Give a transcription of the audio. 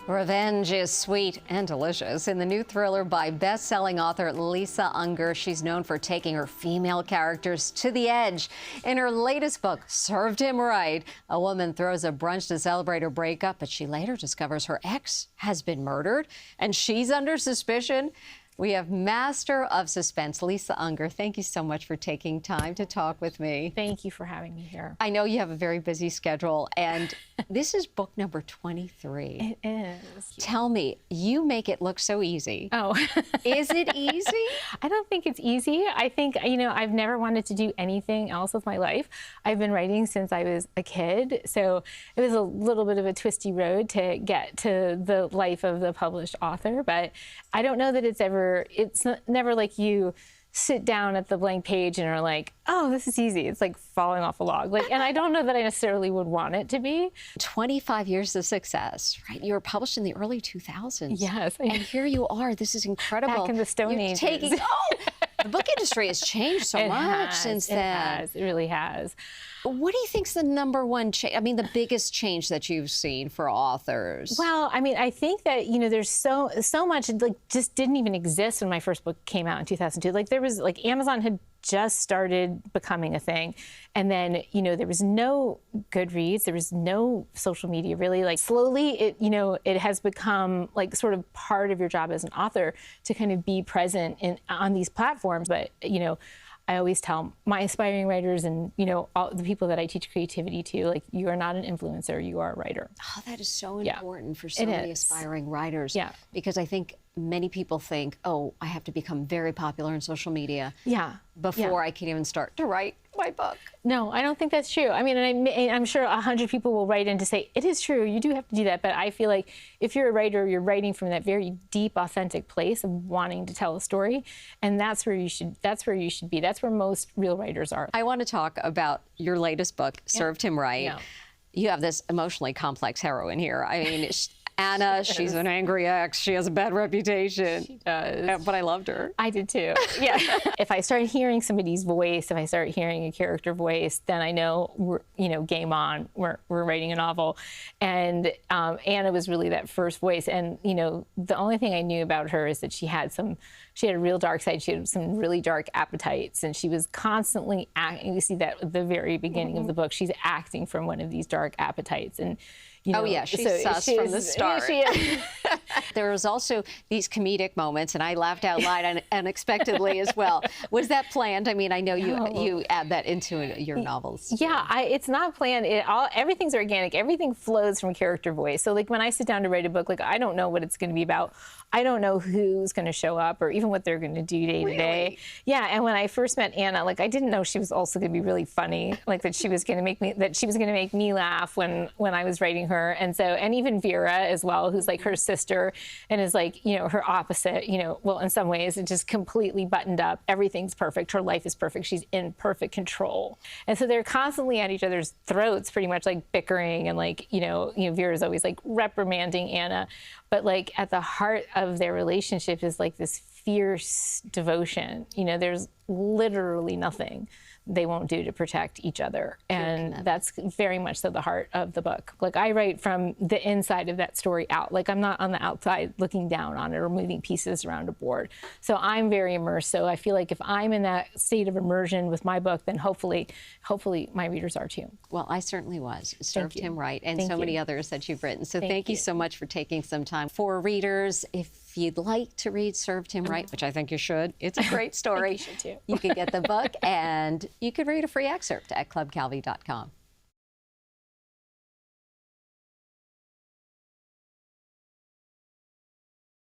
Revenge is sweet and delicious. In the new thriller by best-selling author Lisa Unger, she's known for taking her female characters to the edge. In her latest book, Served Him Right, a woman throws a brunch to celebrate her breakup, but she later discovers her ex has been murdered and she's under suspicion. We have master of suspense, Lisa Unger. Thank you so much for taking time to talk with me. Thank you for having me here. I know you have a very busy schedule, and this is book number 23. It is. Tell me, you make it look so easy. Oh. Is it easy? I don't think it's easy. I think, I've never wanted to do anything else with my life. I've been writing since I was a kid, so it was a little bit of a twisty road to get to the life of the published author, but I don't know that it's never like you sit down at the blank page and are like, oh, this is easy. It's like falling off a log. And I don't know that I necessarily would want it to be. 25 years of success, right? You were published in the early 2000s. Yes. And here you are. This is incredible. Back in the Stone Ages. The book industry has changed so much since then. It really has. What do you think's the number one change? I mean, the biggest change that you've seen for authors? Well, I think that, there's so much, just didn't even exist when my first book came out in 2002. There was, Amazon had just started becoming a thing. And then, there was no Goodreads, there was no social media really. Slowly, it has become sort of part of your job as an author to kind of be present on these platforms. But, I always tell my aspiring writers and, all the people that I teach creativity to, you are not an influencer, you are a writer. Oh, that is so important for so many aspiring writers. Yeah. Because I think many people think, oh, I have to become very popular on social media before I can even start to write my book. No, I don't think that's true. I'm sure 100 people will write in to say, it is true, you do have to do that. But I feel like if you're a writer, you're writing from that very deep, authentic place of wanting to tell a story. And that's where you should be. That's where most real writers are. I want to talk about your latest book, Served Him Right. Yeah. You have this emotionally complex heroine here. I mean, Anna, she's an angry ex. She has a bad reputation. She does. But I loved her. I did too. Yeah. If I start hearing somebody's voice, if I start hearing a character voice, then I know we're, game on. We're writing a novel. And Anna was really that first voice. And, the only thing I knew about her is that she had a real dark side. She had some really dark appetites. And she was constantly acting. You see that at the very beginning of the book. She's acting from one of these dark appetites. And oh, yeah, she's sus from the start. There was also these comedic moments, and I laughed out loud unexpectedly as well. Was that planned? I mean, I know you add that into your novels. Yeah, it's not planned. Everything's organic. Everything flows from character voice. So, when I sit down to write a book, I don't know what it's going to be about. I don't know who's going to show up or even what they're going to do day to day. Yeah, and when I first met Anna, I didn't know she was also going to be really funny, that she was going to make me laugh when I was writing her. And even Vera as well, who's her sister and is her opposite, well, in some ways, it's just completely buttoned up. Everything's perfect. Her life is perfect. She's in perfect control. And so they're constantly at each other's throats, pretty much bickering and Vera's always reprimanding Anna. But at the heart of their relationship is this fierce devotion. There's literally nothing they won't do to protect each other. And that's very much so the heart of the book. I write from the inside of that story out. I'm not on the outside looking down on it or moving pieces around a board. So I'm very immersed. So I feel like if I'm in that state of immersion with my book, then hopefully my readers are too. Well, I certainly was. Served Him Right, and so many others that you've written. So thank you so much for taking some time. For readers, if you'd like to read Served Him Right, which I think you should, it's a great story. You should too. You can get the book, and you could read a free excerpt at clubcalvi.com.